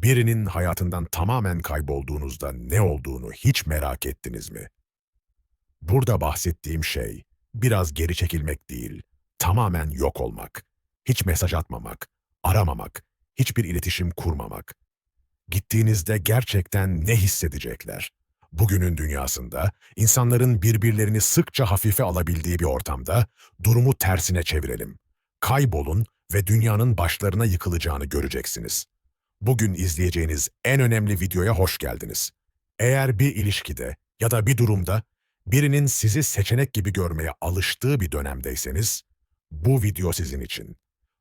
Birinin hayatından tamamen kaybolduğunuzda ne olduğunu hiç merak ettiniz mi? Burada bahsettiğim şey biraz geri çekilmek değil, tamamen yok olmak. Hiç mesaj atmamak, aramamak, hiçbir iletişim kurmamak. Gittiğinizde gerçekten ne hissedecekler? Bugünün dünyasında insanların birbirlerini sıkça hafife alabildiği bir ortamda durumu tersine çevirelim. Kaybolun ve dünyanın başlarına yıkılacağını göreceksiniz. Bugün izleyeceğiniz en önemli videoya hoş geldiniz. Eğer bir ilişkide ya da bir durumda birinin sizi seçenek gibi görmeye alıştığı bir dönemdeyseniz, bu video sizin için.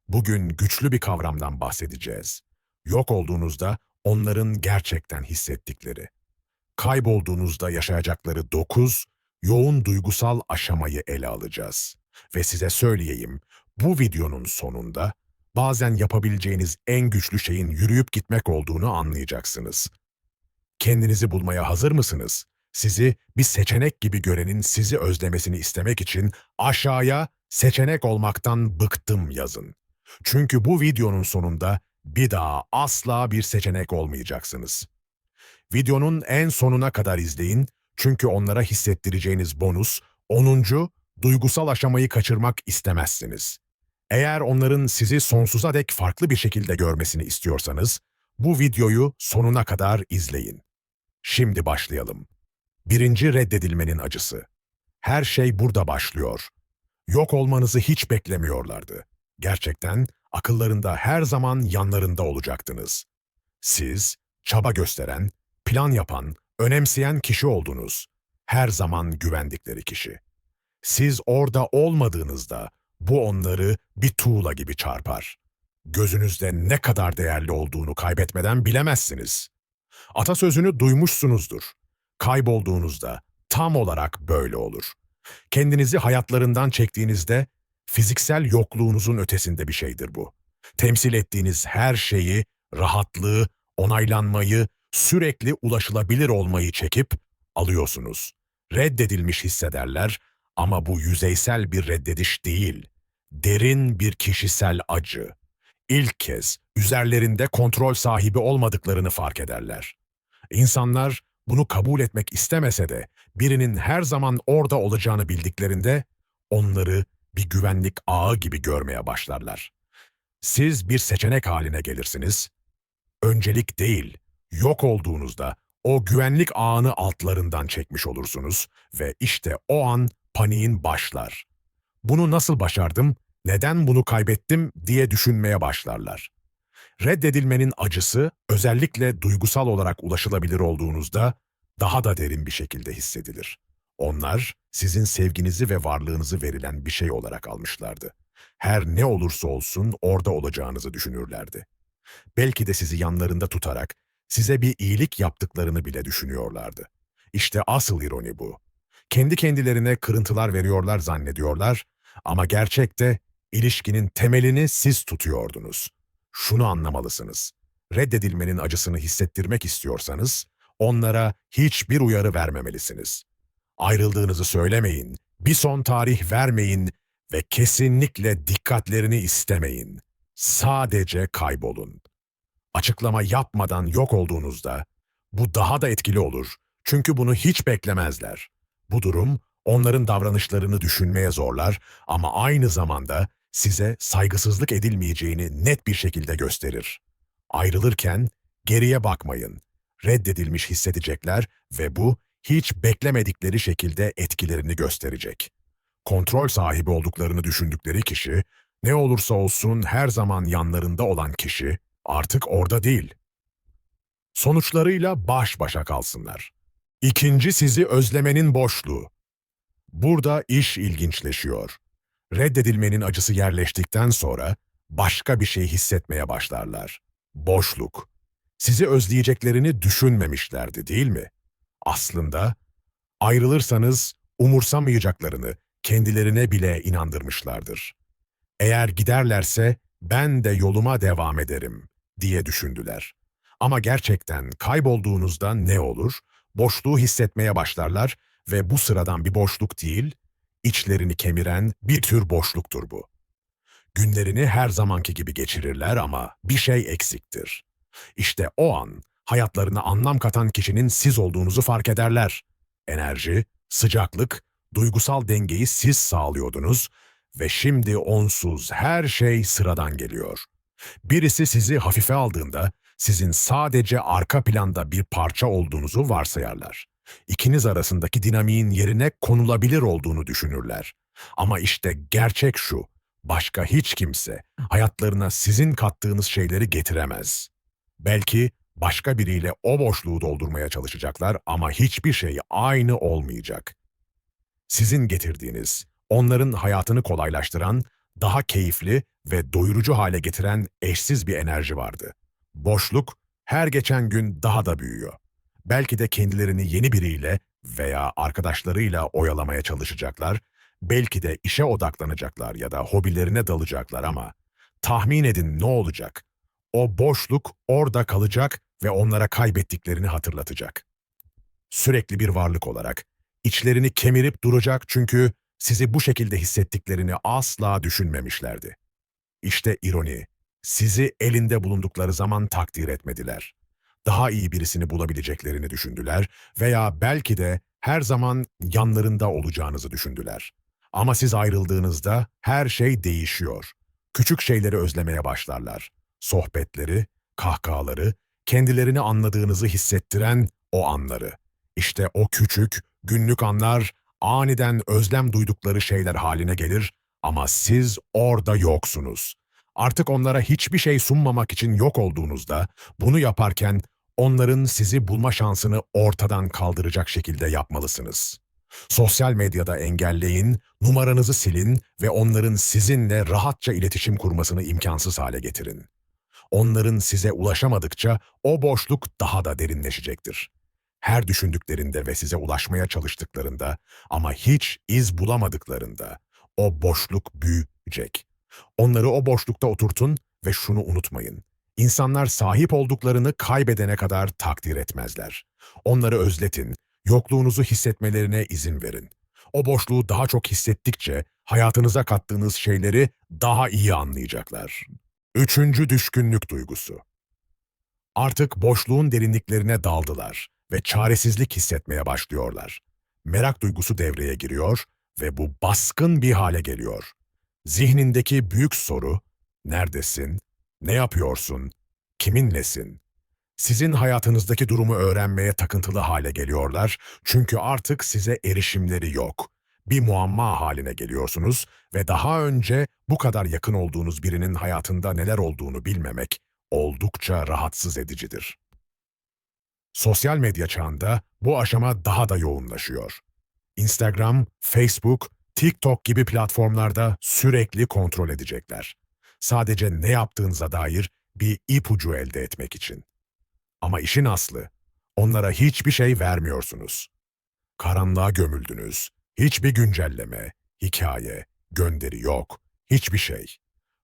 Bugün güçlü bir kavramdan bahsedeceğiz. Yok olduğunuzda onların gerçekten hissettikleri. Kaybolduğunuzda yaşayacakları 9 yoğun duygusal aşamayı ele alacağız. Ve size söyleyeyim, bu videonun sonunda bazen yapabileceğiniz en güçlü şeyin yürüyüp gitmek olduğunu anlayacaksınız. Kendinizi bulmaya hazır mısınız? Sizi bir seçenek gibi görenin sizi özlemesini istemek için aşağıya "seçenek olmaktan bıktım" yazın. Çünkü bu videonun sonunda bir daha asla bir seçenek olmayacaksınız. Videonun en sonuna kadar izleyin çünkü onlara hissettireceğiniz bonus 10. duygusal aşamayı kaçırmak istemezsiniz. Eğer onların sizi sonsuza dek farklı bir şekilde görmesini istiyorsanız, bu videoyu sonuna kadar izleyin. Şimdi başlayalım. Birinci reddedilmenin acısı. Her şey burada başlıyor. Yok olmanızı hiç beklemiyorlardı. Gerçekten akıllarında her zaman yanlarında olacaktınız. Siz, çaba gösteren, plan yapan, önemseyen kişi oldunuz. Her zaman güvendikleri kişi. Siz orada olmadığınızda bu onları bir tuğla gibi çarpar. Gözünüzde ne kadar değerli olduğunu kaybetmeden bilemezsiniz. Atasözünü duymuşsunuzdur. Kaybolduğunuzda tam olarak böyle olur. Kendinizi hayatlarından çektiğinizde fiziksel yokluğunuzun ötesinde bir şeydir bu. Temsil ettiğiniz her şeyi, rahatlığı, onaylanmayı, sürekli ulaşılabilir olmayı çekip alıyorsunuz. Reddedilmiş hissederler ama bu yüzeysel bir reddediş değil, derin bir kişisel acı. İlk kez üzerlerinde kontrol sahibi olmadıklarını fark ederler. İnsanlar bunu kabul etmek istemese de birinin her zaman orada olacağını bildiklerinde onları bir güvenlik ağı gibi görmeye başlarlar. Siz bir seçenek haline gelirsiniz. Öncelik değil, yok olduğunuzda o güvenlik ağını altlarından çekmiş olursunuz ve işte o an paniğin başlar. Bunu nasıl başardım, neden bunu kaybettim diye düşünmeye başlarlar. Reddedilmenin acısı özellikle duygusal olarak ulaşılabilir olduğunuzda daha da derin bir şekilde hissedilir. Onlar sizin sevginizi ve varlığınızı verilen bir şey olarak almışlardı. Her ne olursa olsun orada olacağınızı düşünürlerdi. Belki de sizi yanlarında tutarak size bir iyilik yaptıklarını bile düşünüyorlardı. İşte asıl ironi bu. Kendi kendilerine kırıntılar veriyorlar zannediyorlar ama gerçekte ilişkinin temelini siz tutuyordunuz. Şunu anlamalısınız. Reddedilmenin acısını hissettirmek istiyorsanız onlara hiçbir uyarı vermemelisiniz. Ayrıldığınızı söylemeyin, bir son tarih vermeyin ve kesinlikle dikkatlerini istemeyin. Sadece kaybolun. Açıklama yapmadan yok olduğunuzda bu daha da etkili olur. Çünkü bunu hiç beklemezler. Bu durum onların davranışlarını düşünmeye zorlar ama aynı zamanda size saygısızlık edilmeyeceğini net bir şekilde gösterir. Ayrılırken geriye bakmayın. Reddedilmiş hissedecekler ve bu hiç beklemedikleri şekilde etkilerini gösterecek. Kontrol sahibi olduklarını düşündükleri kişi, ne olursa olsun her zaman yanlarında olan kişi artık orada değil. Sonuçlarıyla baş başa kalsınlar. İkinci sizi özlemenin boşluğu. Burada iş ilginçleşiyor. Reddedilmenin acısı yerleştikten sonra başka bir şey hissetmeye başlarlar. Boşluk. Sizi özleyeceklerini düşünmemişlerdi, değil mi? Aslında ayrılırsanız umursamayacaklarını kendilerine bile inandırmışlardır. Eğer giderlerse ben de yoluma devam ederim diye düşündüler. Ama gerçekten kaybolduğunuzda ne olur? Boşluğu hissetmeye başlarlar ve bu sıradan bir boşluk değil, içlerini kemiren bir tür boşluktur bu. Günlerini her zamanki gibi geçirirler ama bir şey eksiktir. İşte o an hayatlarına anlam katan kişinin siz olduğunuzu fark ederler. Enerji, sıcaklık, duygusal dengeyi siz sağlıyordunuz ve şimdi onsuz her şey sıradan geliyor. Birisi sizi hafife aldığında sizin sadece arka planda bir parça olduğunuzu varsayarlar. İkiniz arasındaki dinamiğin yerine konulabilir olduğunu düşünürler. Ama işte gerçek şu, başka hiç kimse hayatlarına sizin kattığınız şeyleri getiremez. Belki başka biriyle o boşluğu doldurmaya çalışacaklar ama hiçbir şey aynı olmayacak. Sizin getirdiğiniz, onların hayatını kolaylaştıran, daha keyifli ve doyurucu hale getiren eşsiz bir enerji vardı. Boşluk her geçen gün daha da büyüyor. Belki de kendilerini yeni biriyle veya arkadaşlarıyla oyalamaya çalışacaklar, belki de işe odaklanacaklar ya da hobilerine dalacaklar ama tahmin edin ne olacak? O boşluk orada kalacak ve onlara kaybettiklerini hatırlatacak. Sürekli bir varlık olarak, içlerini kemirip duracak çünkü sizi bu şekilde hissettiklerini asla düşünmemişlerdi. İşte ironi, sizi elinde bulundukları zaman takdir etmediler. Daha iyi birisini bulabileceklerini düşündüler veya belki de her zaman yanlarında olacağınızı düşündüler. Ama siz ayrıldığınızda her şey değişiyor. Küçük şeyleri özlemeye başlarlar. Sohbetleri, kahkahaları, kendilerini anladığınızı hissettiren o anları. İşte o küçük, günlük anlar aniden özlem duydukları şeyler haline gelir ama siz orada yoksunuz. Artık onlara hiçbir şey sunmamak için yok olduğunuzda, bunu yaparken onların sizi bulma şansını ortadan kaldıracak şekilde yapmalısınız. Sosyal medyada engelleyin, numaranızı silin ve onların sizinle rahatça iletişim kurmasını imkansız hale getirin. Onların size ulaşamadıkça o boşluk daha da derinleşecektir. Her düşündüklerinde ve size ulaşmaya çalıştıklarında ama hiç iz bulamadıklarında o boşluk büyüyecek. Onları o boşlukta oturtun ve şunu unutmayın. İnsanlar sahip olduklarını kaybedene kadar takdir etmezler. Onları özletin, yokluğunuzu hissetmelerine izin verin. O boşluğu daha çok hissettikçe hayatınıza kattığınız şeyleri daha iyi anlayacaklar. Üçüncü düşkünlük duygusu. Artık boşluğun derinliklerine daldılar ve çaresizlik hissetmeye başlıyorlar. Merak duygusu devreye giriyor ve bu baskın bir hale geliyor. Zihnindeki büyük soru, neredesin, ne yapıyorsun, kiminlesin? Sizin hayatınızdaki durumu öğrenmeye takıntılı hale geliyorlar çünkü artık size erişimleri yok. Bir muamma haline geliyorsunuz ve daha önce bu kadar yakın olduğunuz birinin hayatında neler olduğunu bilmemek oldukça rahatsız edicidir. Sosyal medya çağında bu aşama daha da yoğunlaşıyor. Instagram, Facebook, TikTok gibi platformlarda sürekli kontrol edecekler. Sadece ne yaptığınıza dair bir ipucu elde etmek için. Ama işin aslı, onlara hiçbir şey vermiyorsunuz. Karanlığa gömüldünüz. Hiçbir güncelleme, hikaye, gönderi yok. Hiçbir şey.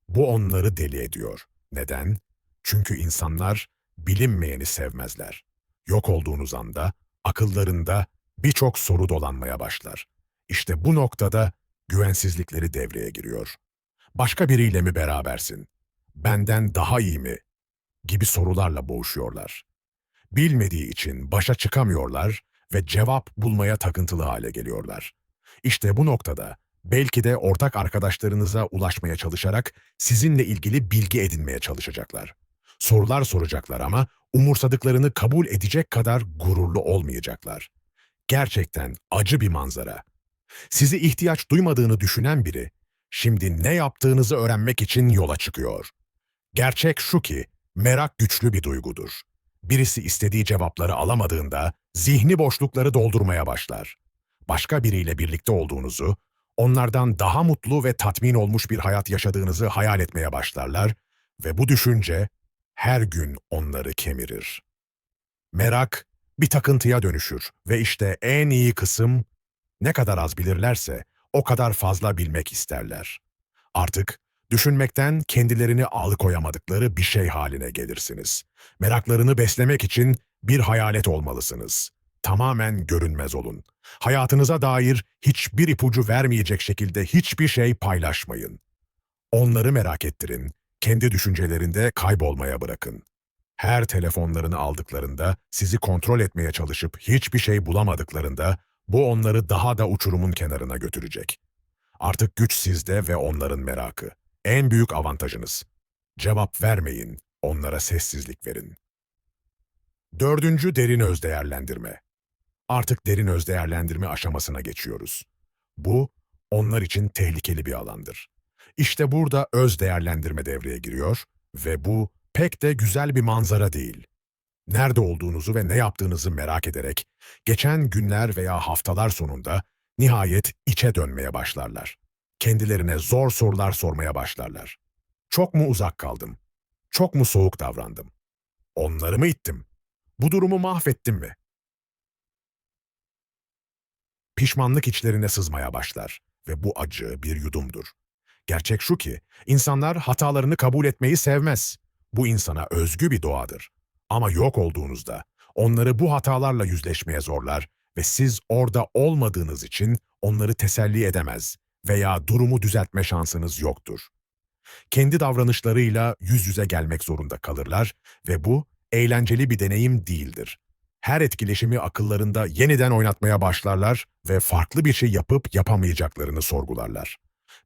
Bu onları deli ediyor. Neden? Çünkü insanlar bilinmeyeni sevmezler. Yok olduğunuz anda akıllarında birçok soru dolanmaya başlar. İşte bu noktada güvensizlikleri devreye giriyor. Başka biriyle mi berabersin? Benden daha iyi mi? Gibi sorularla boğuşuyorlar. Bilmediği için başa çıkamıyorlar ve cevap bulmaya takıntılı hale geliyorlar. İşte bu noktada belki de ortak arkadaşlarınıza ulaşmaya çalışarak sizinle ilgili bilgi edinmeye çalışacaklar. Sorular soracaklar ama umursadıklarını kabul edecek kadar gururlu olmayacaklar. Gerçekten acı bir manzara. Sizi ihtiyaç duymadığını düşünen biri, şimdi ne yaptığınızı öğrenmek için yola çıkıyor. Gerçek şu ki, merak güçlü bir duygudur. Birisi istediği cevapları alamadığında zihni boşlukları doldurmaya başlar. Başka biriyle birlikte olduğunuzu, onlardan daha mutlu ve tatmin olmuş bir hayat yaşadığınızı hayal etmeye başlarlar ve bu düşünce her gün onları kemirir. Merak bir takıntıya dönüşür ve işte en iyi kısım, ne kadar az bilirlerse o kadar fazla bilmek isterler. Artık düşünmekten kendilerini alıkoyamadıkları bir şey haline gelirsiniz. Meraklarını beslemek için bir hayalet olmalısınız. Tamamen görünmez olun. Hayatınıza dair hiçbir ipucu vermeyecek şekilde hiçbir şey paylaşmayın. Onları merak ettirin, kendi düşüncelerinde kaybolmaya bırakın. Her telefonlarını aldıklarında, sizi kontrol etmeye çalışıp hiçbir şey bulamadıklarında, bu onları daha da uçurumun kenarına götürecek. Artık güç sizde ve onların merakı. En büyük avantajınız. Cevap vermeyin, onlara sessizlik verin. Dördüncü derin özdeğerlendirme. Artık derin özdeğerlendirme aşamasına geçiyoruz. Bu, onlar için tehlikeli bir alandır. İşte burada özdeğerlendirme devreye giriyor ve bu pek de güzel bir manzara değil. Nerede olduğunuzu ve ne yaptığınızı merak ederek, geçen günler veya haftalar sonunda nihayet içe dönmeye başlarlar. Kendilerine zor sorular sormaya başlarlar. Çok mu uzak kaldım? Çok mu soğuk davrandım? Onları mı ittim? Bu durumu mahvettim mi? Pişmanlık içlerine sızmaya başlar ve bu acı bir yudumdur. Gerçek şu ki, insanlar hatalarını kabul etmeyi sevmez. Bu insana özgü bir doğadır. Ama yok olduğunuzda, onları bu hatalarla yüzleşmeye zorlar ve siz orada olmadığınız için onları teselli edemez veya durumu düzeltme şansınız yoktur. Kendi davranışlarıyla yüz yüze gelmek zorunda kalırlar ve bu eğlenceli bir deneyim değildir. Her etkileşimi akıllarında yeniden oynatmaya başlarlar ve farklı bir şey yapıp yapamayacaklarını sorgularlar.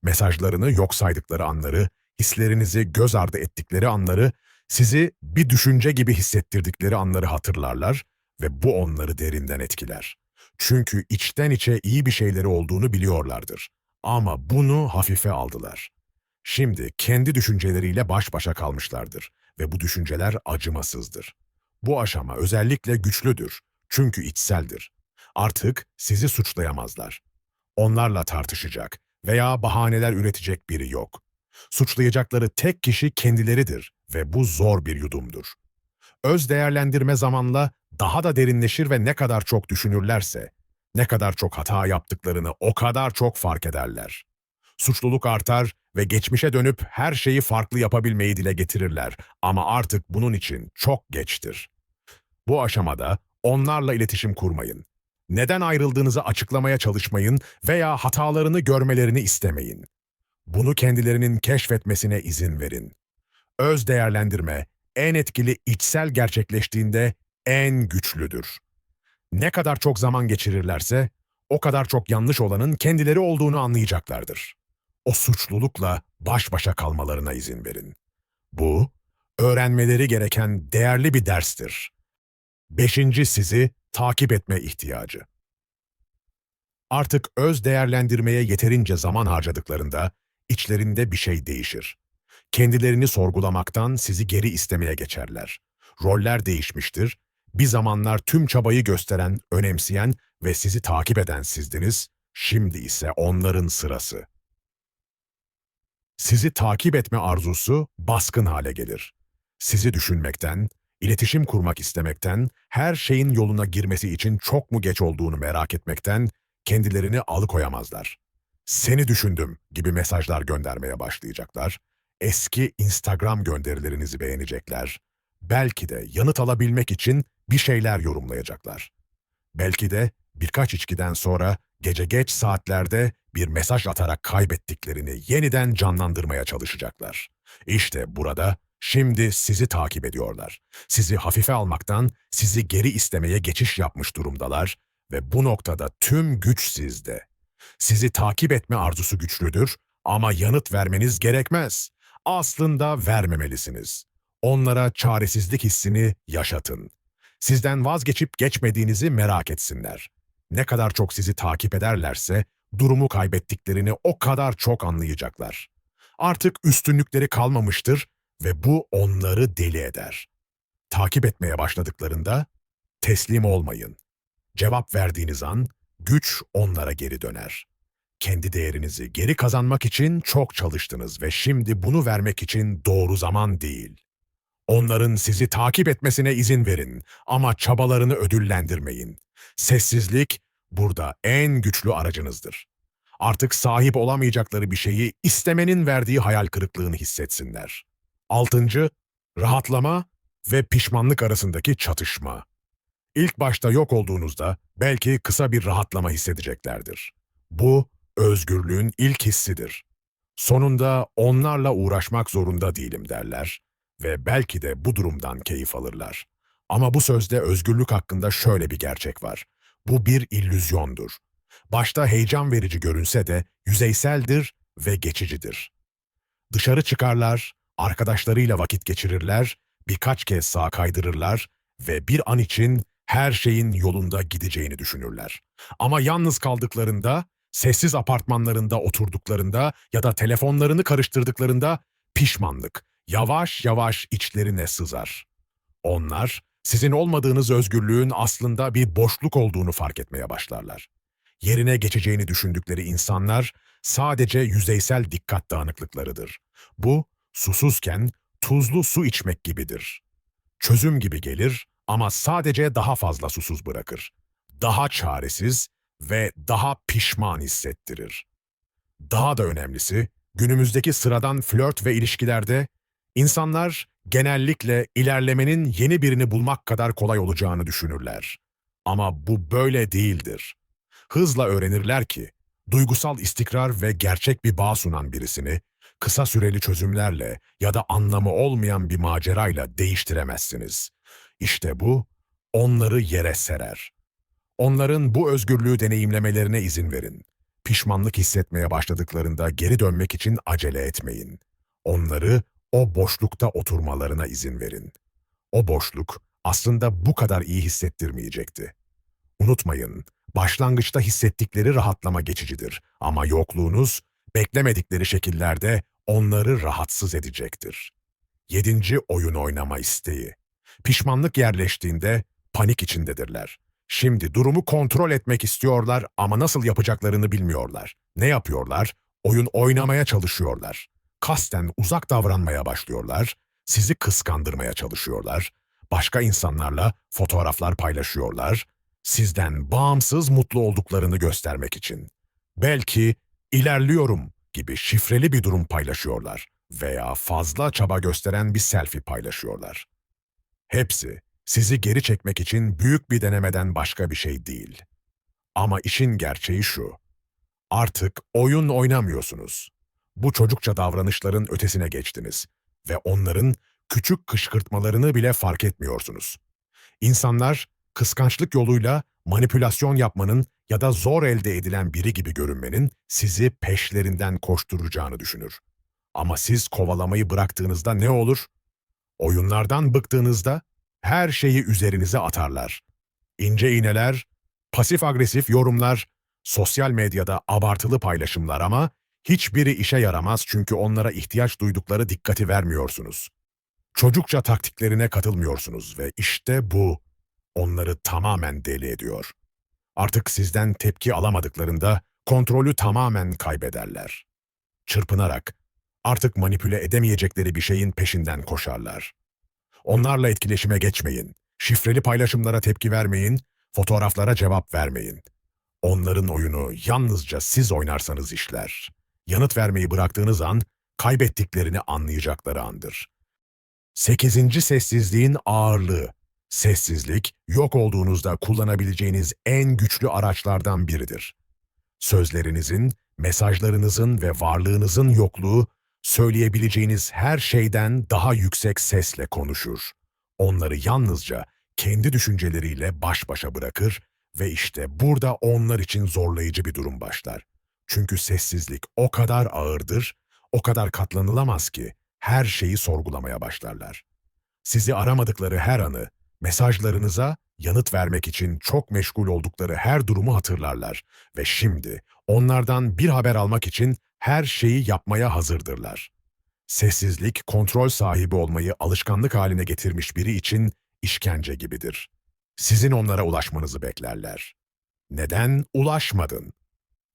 Mesajlarını yok saydıkları anları, hislerinizi göz ardı ettikleri anları, sizi bir düşünce gibi hissettirdikleri anları hatırlarlar ve bu onları derinden etkiler. Çünkü içten içe iyi bir şeyleri olduğunu biliyorlardır. Ama bunu hafife aldılar. Şimdi kendi düşünceleriyle baş başa kalmışlardır ve bu düşünceler acımasızdır. Bu aşama özellikle güçlüdür çünkü içseldir. Artık sizi suçlayamazlar. Onlarla tartışacak veya bahaneler üretecek biri yok. Suçlayacakları tek kişi kendileridir ve bu zor bir yudumdur. Öz değerlendirme zamanla daha da derinleşir ve ne kadar çok düşünürlerse, ne kadar çok hata yaptıklarını o kadar çok fark ederler. Suçluluk artar ve geçmişe dönüp her şeyi farklı yapabilmeyi dile getirirler ama artık bunun için çok geçtir. Bu aşamada onlarla iletişim kurmayın. Neden ayrıldığınızı açıklamaya çalışmayın veya hatalarını görmelerini istemeyin. Bunu kendilerinin keşfetmesine izin verin. Öz değerlendirme en etkili içsel gerçekleştiğinde en güçlüdür. Ne kadar çok zaman geçirirlerse o kadar çok yanlış olanın kendileri olduğunu anlayacaklardır. O suçlulukla baş başa kalmalarına izin verin. Bu, öğrenmeleri gereken değerli bir derstir. Beşinci sizi takip etme ihtiyacı. Artık öz değerlendirmeye yeterince zaman harcadıklarında içlerinde bir şey değişir. Kendilerini sorgulamaktan sizi geri istemeye geçerler. Roller değişmiştir. Bir zamanlar tüm çabayı gösteren, önemseyen ve sizi takip eden sizdiniz, şimdi ise onların sırası. Sizi takip etme arzusu baskın hale gelir. Sizi düşünmekten, iletişim kurmak istemekten, her şeyin yoluna girmesi için çok mu geç olduğunu merak etmekten kendilerini alıkoyamazlar. Seni düşündüm gibi mesajlar göndermeye başlayacaklar. Eski Instagram gönderilerinizi beğenecekler. Belki de yanıt alabilmek için bir şeyler yorumlayacaklar. Belki de birkaç içkiden sonra gece geç saatlerde bir mesaj atarak kaybettiklerini yeniden canlandırmaya çalışacaklar. İşte burada şimdi sizi takip ediyorlar. Sizi hafife almaktan sizi geri istemeye geçiş yapmış durumdalar ve bu noktada tüm güç sizde. Sizi takip etme arzusu güçlüdür ama yanıt vermeniz gerekmez. Aslında vermemelisiniz. Onlara çaresizlik hissini yaşatın. Sizden vazgeçip geçmediğinizi merak etsinler. Ne kadar çok sizi takip ederlerse, durumu kaybettiklerini o kadar çok anlayacaklar. Artık üstünlükleri kalmamıştır ve bu onları deli eder. Takip etmeye başladıklarında teslim olmayın. Cevap verdiğiniz an güç onlara geri döner. Kendi değerinizi geri kazanmak için çok çalıştınız ve şimdi bunu vermek için doğru zaman değil. Onların sizi takip etmesine izin verin ama çabalarını ödüllendirmeyin. Sessizlik burada en güçlü aracınızdır. Artık sahip olamayacakları bir şeyi istemenin verdiği hayal kırıklığını hissetsinler. Altıncı, rahatlama ve pişmanlık arasındaki çatışma. İlk başta yok olduğunuzda belki kısa bir rahatlama hissedeceklerdir. Bu, özgürlüğün ilk hissidir. Sonunda onlarla uğraşmak zorunda değilim derler ve belki de bu durumdan keyif alırlar. Ama bu sözde özgürlük hakkında şöyle bir gerçek var. Bu bir illüzyondur. Başta heyecan verici görünse de yüzeyseldir ve geçicidir. Dışarı çıkarlar, arkadaşlarıyla vakit geçirirler, birkaç kez sağa kaydırırlar ve bir an için her şeyin yolunda gideceğini düşünürler. Ama yalnız kaldıklarında, sessiz apartmanlarında oturduklarında ya da telefonlarını karıştırdıklarında pişmanlık yavaş yavaş içlerine sızar. Onlar, sizin olmadığınız özgürlüğün aslında bir boşluk olduğunu fark etmeye başlarlar. Yerine geçeceğini düşündükleri insanlar sadece yüzeysel dikkat dağınıklıklarıdır. Bu, susuzken tuzlu su içmek gibidir. Çözüm gibi gelir ama sadece daha fazla susuz bırakır. Daha çaresiz ve daha pişman hissettirir. Daha da önemlisi, günümüzdeki sıradan flört ve ilişkilerde insanlar genellikle ilerlemenin yeni birini bulmak kadar kolay olacağını düşünürler. Ama bu böyle değildir. Hızla öğrenirler ki, duygusal istikrar ve gerçek bir bağ sunan birisini, kısa süreli çözümlerle ya da anlamı olmayan bir macerayla değiştiremezsiniz. İşte bu, onları yere serer. Onların bu özgürlüğü deneyimlemelerine izin verin. Pişmanlık hissetmeye başladıklarında geri dönmek için acele etmeyin. Onları o boşlukta oturmalarına izin verin. O boşluk aslında bu kadar iyi hissettirmeyecekti. Unutmayın, başlangıçta hissettikleri rahatlama geçicidir ama yokluğunuz beklemedikleri şekillerde onları rahatsız edecektir. 7. Oyun oynama isteği. Pişmanlık yerleştiğinde panik içindedirler. Şimdi durumu kontrol etmek istiyorlar ama nasıl yapacaklarını bilmiyorlar. Ne yapıyorlar? Oyun oynamaya çalışıyorlar. Kasten uzak davranmaya başlıyorlar. Sizi kıskandırmaya çalışıyorlar. Başka insanlarla fotoğraflar paylaşıyorlar. Sizden bağımsız mutlu olduklarını göstermek için. Belki ilerliyorum gibi şifreli bir durum paylaşıyorlar veya fazla çaba gösteren bir selfie paylaşıyorlar. Hepsi sizi geri çekmek için büyük bir denemeden başka bir şey değil. Ama işin gerçeği şu, artık oyun oynamıyorsunuz. Bu çocukça davranışların ötesine geçtiniz ve onların küçük kışkırtmalarını bile fark etmiyorsunuz. İnsanlar kıskançlık yoluyla manipülasyon yapmanın ya da zor elde edilen biri gibi görünmenin sizi peşlerinden koşturacağını düşünür. Ama siz kovalamayı bıraktığınızda ne olur? Oyunlardan bıktığınızda her şeyi üzerinize atarlar. İnce iğneler, pasif agresif yorumlar, sosyal medyada abartılı paylaşımlar ama hiçbiri işe yaramaz çünkü onlara ihtiyaç duydukları dikkati vermiyorsunuz. Çocukça taktiklerine katılmıyorsunuz ve işte bu onları tamamen deli ediyor. Artık sizden tepki alamadıklarında kontrolü tamamen kaybederler. Çırpınarak, artık manipüle edemeyecekleri bir şeyin peşinden koşarlar. Onlarla etkileşime geçmeyin, şifreli paylaşımlara tepki vermeyin, fotoğraflara cevap vermeyin. Onların oyunu yalnızca siz oynarsanız işler. Yanıt vermeyi bıraktığınız an, kaybettiklerini anlayacakları andır. 8. Sessizliğin ağırlığı. Sessizlik, yok olduğunuzda kullanabileceğiniz en güçlü araçlardan biridir. Sözlerinizin, mesajlarınızın ve varlığınızın yokluğu, söyleyebileceğiniz her şeyden daha yüksek sesle konuşur. Onları yalnızca kendi düşünceleriyle baş başa bırakır ve işte burada onlar için zorlayıcı bir durum başlar. Çünkü sessizlik o kadar ağırdır, o kadar katlanılamaz ki her şeyi sorgulamaya başlarlar. Sizi aramadıkları her anı, mesajlarınıza yanıt vermek için çok meşgul oldukları her durumu hatırlarlar ve şimdi onlardan bir haber almak için her şeyi yapmaya hazırdırlar. Sessizlik, kontrol sahibi olmayı alışkanlık haline getirmiş biri için işkence gibidir. Sizin onlara ulaşmanızı beklerler. Neden ulaşmadın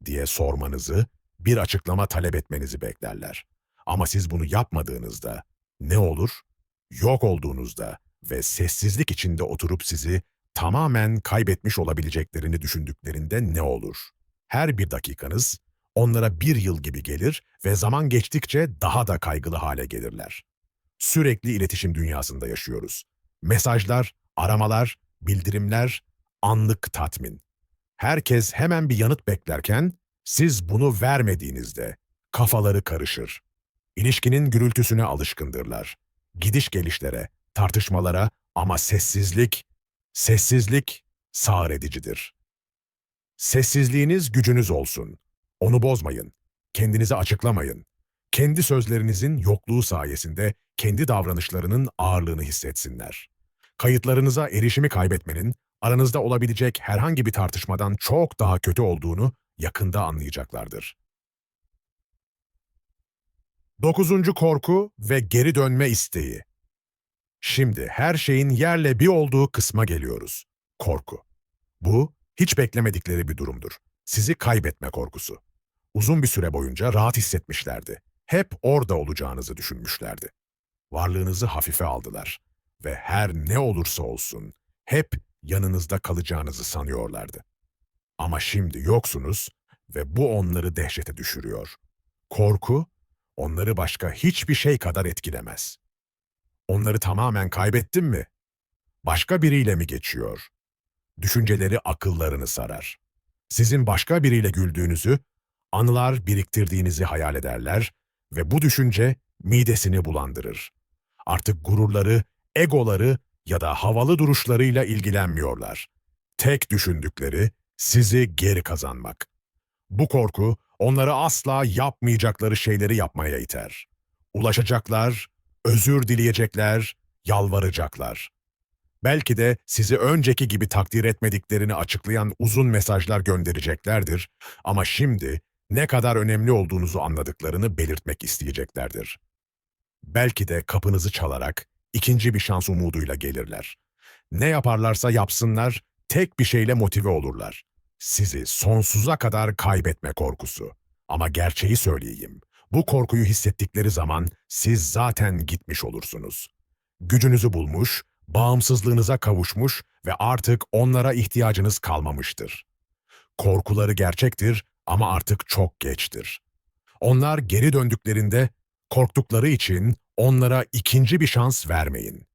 diye sormanızı, bir açıklama talep etmenizi beklerler. Ama siz bunu yapmadığınızda ne olur? Yok olduğunuzda ve sessizlik içinde oturup sizi tamamen kaybetmiş olabileceklerini düşündüklerinde ne olur? Her bir dakikanız onlara bir yıl gibi gelir ve zaman geçtikçe daha da kaygılı hale gelirler. Sürekli iletişim dünyasında yaşıyoruz. Mesajlar, aramalar, bildirimler, anlık tatmin. Herkes hemen bir yanıt beklerken siz bunu vermediğinizde kafaları karışır. İlişkinin gürültüsüne alışkındırlar. gidiş gelişlere, tartışmalara ama sessizlik sağır edicidir. Sessizliğiniz gücünüz olsun. Onu bozmayın. Kendinizi açıklamayın. Kendi sözlerinizin yokluğu sayesinde kendi davranışlarının ağırlığını hissetsinler. Kayıtlarınıza erişimi kaybetmenin aranızda olabilecek herhangi bir tartışmadan çok daha kötü olduğunu yakında anlayacaklardır. Dokuzuncu korku ve geri dönme isteği. Şimdi her şeyin yerle bir olduğu kısma geliyoruz. Korku. Bu, hiç beklemedikleri bir durumdur. Sizi kaybetme korkusu. Uzun bir süre boyunca rahat hissetmişlerdi. Hep orada olacağınızı düşünmüşlerdi. Varlığınızı hafife aldılar ve her ne olursa olsun hep yanınızda kalacağınızı sanıyorlardı. Ama şimdi yoksunuz ve bu onları dehşete düşürüyor. Korku, onları başka hiçbir şey kadar etkilemez. Onları tamamen kaybettim mi? Başka biriyle mi geçiyor? Düşünceleri akıllarını sarar. Sizin başka biriyle güldüğünüzü, anılar biriktirdiğinizi hayal ederler ve bu düşünce midesini bulandırır. Artık gururları, egoları ya da havalı duruşlarıyla ilgilenmiyorlar. Tek düşündükleri sizi geri kazanmak. Bu korku onları asla yapmayacakları şeyleri yapmaya iter. Ulaşacaklar, özür dileyecekler, yalvaracaklar. Belki de sizi önceki gibi takdir etmediklerini açıklayan uzun mesajlar göndereceklerdir ama şimdi ne kadar önemli olduğunuzu anladıklarını belirtmek isteyeceklerdir. Belki de kapınızı çalarak ikinci bir şans umuduyla gelirler. Ne yaparlarsa yapsınlar, tek bir şeyle motive olurlar. Sizi sonsuza kadar kaybetme korkusu. Ama gerçeği söyleyeyim. Bu korkuyu hissettikleri zaman siz zaten gitmiş olursunuz. Gücünüzü bulmuş, bağımsızlığınıza kavuşmuş ve artık onlara ihtiyacınız kalmamıştır. Korkuları gerçektir ama artık çok geçtir. Onlar geri döndüklerinde korktukları için onlara ikinci bir şans vermeyin.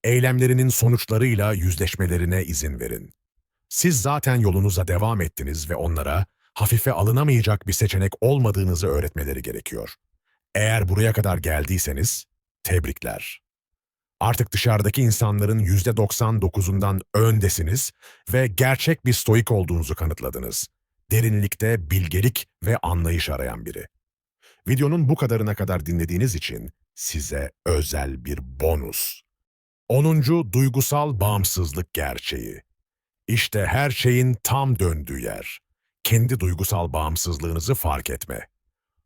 Eylemlerinin sonuçlarıyla yüzleşmelerine izin verin. Siz zaten yolunuza devam ettiniz ve onlara hafife alınamayacak bir seçenek olmadığınızı öğretmeleri gerekiyor. Eğer buraya kadar geldiyseniz, tebrikler. Artık dışarıdaki insanların %99'undan öndesiniz ve gerçek bir stoik olduğunuzu kanıtladınız. Derinlikte bilgelik ve anlayış arayan biri. Videonun bu kadarına kadar dinlediğiniz için size özel bir bonus. 10. Duygusal bağımsızlık gerçeği. İşte her şeyin tam döndüğü yer. Kendi duygusal bağımsızlığınızı fark etme.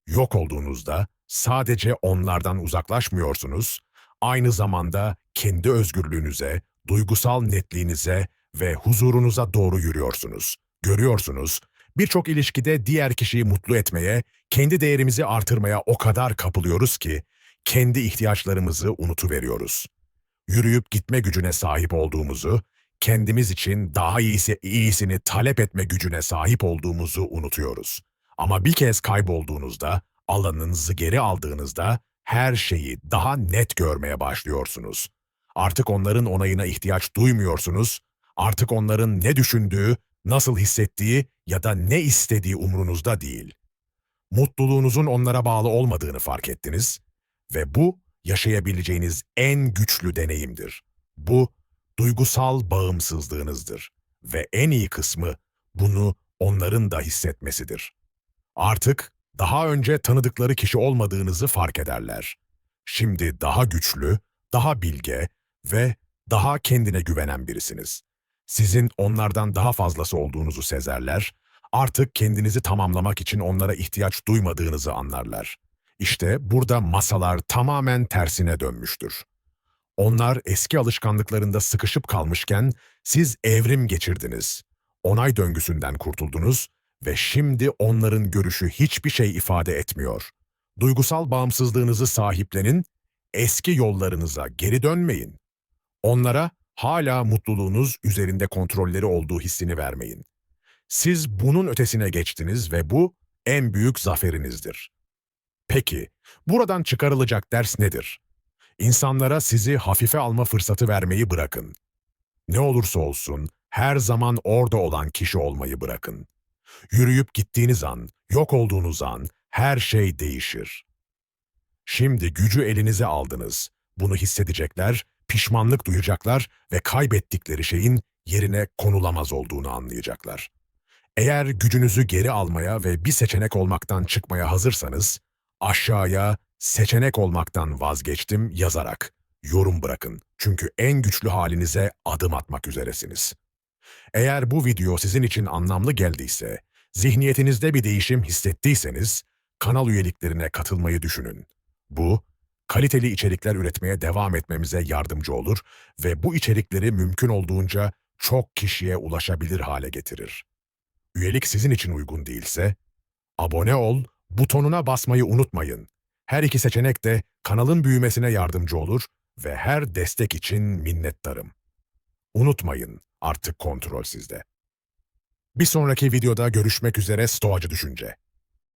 Yok olduğunuzda sadece onlardan uzaklaşmıyorsunuz, aynı zamanda kendi özgürlüğünüze, duygusal netliğinize ve huzurunuza doğru yürüyorsunuz. Görüyorsunuz, birçok ilişkide diğer kişiyi mutlu etmeye, kendi değerimizi artırmaya o kadar kapılıyoruz ki, kendi ihtiyaçlarımızı unutuveriyoruz. Yürüyüp gitme gücüne sahip olduğumuzu, kendimiz için daha iyisini talep etme gücüne sahip olduğumuzu unutuyoruz. Ama bir kez kaybolduğunuzda, alanınızı geri aldığınızda her şeyi daha net görmeye başlıyorsunuz. Artık onların onayına ihtiyaç duymuyorsunuz. Artık onların ne düşündüğü, nasıl hissettiği ya da ne istediği umrunuzda değil. Mutluluğunuzun onlara bağlı olmadığını fark ettiniz ve bu yaşayabileceğiniz en güçlü deneyimdir. Bu duygusal bağımsızlığınızdır ve en iyi kısmı bunu onların da hissetmesidir. Artık daha önce tanıdıkları kişi olmadığınızı fark ederler. Şimdi daha güçlü, daha bilge ve daha kendine güvenen birisiniz. Sizin onlardan daha fazlası olduğunuzu sezerler, artık kendinizi tamamlamak için onlara ihtiyaç duymadığınızı anlarlar. İşte burada masalar tamamen tersine dönmüştür. Onlar eski alışkanlıklarında sıkışıp kalmışken siz evrim geçirdiniz. Onay döngüsünden kurtuldunuz ve şimdi onların görüşü hiçbir şey ifade etmiyor. Duygusal bağımsızlığınızı sahiplenin, eski yollarınıza geri dönmeyin. Onlara hala mutluluğunuz üzerinde kontrolleri olduğu hissini vermeyin. Siz bunun ötesine geçtiniz ve bu en büyük zaferinizdir. Peki, buradan çıkarılacak ders nedir? İnsanlara sizi hafife alma fırsatı vermeyi bırakın. Ne olursa olsun her zaman orada olan kişi olmayı bırakın. Yürüyüp gittiğiniz an, yok olduğunuz an her şey değişir. Şimdi gücü elinize aldınız. Bunu hissedecekler, pişmanlık duyacaklar ve kaybettikleri şeyin yerine konulamaz olduğunu anlayacaklar. Eğer gücünüzü geri almaya ve bir seçenek olmaktan çıkmaya hazırsanız, aşağıya "seçenek olmaktan vazgeçtim" yazarak yorum bırakın. Çünkü en güçlü halinize adım atmak üzeresiniz. Eğer bu video sizin için anlamlı geldiyse, zihniyetinizde bir değişim hissettiyseniz, kanal üyeliklerine katılmayı düşünün. Bu, kaliteli içerikler üretmeye devam etmemize yardımcı olur ve bu içerikleri mümkün olduğunca çok kişiye ulaşabilir hale getirir. Üyelik sizin için uygun değilse, abone ol butonuna basmayı unutmayın. Her iki seçenek de kanalın büyümesine yardımcı olur ve her destek için minnettarım. Unutmayın, artık kontrol sizde. Bir sonraki videoda görüşmek üzere Stoacı Düşünce.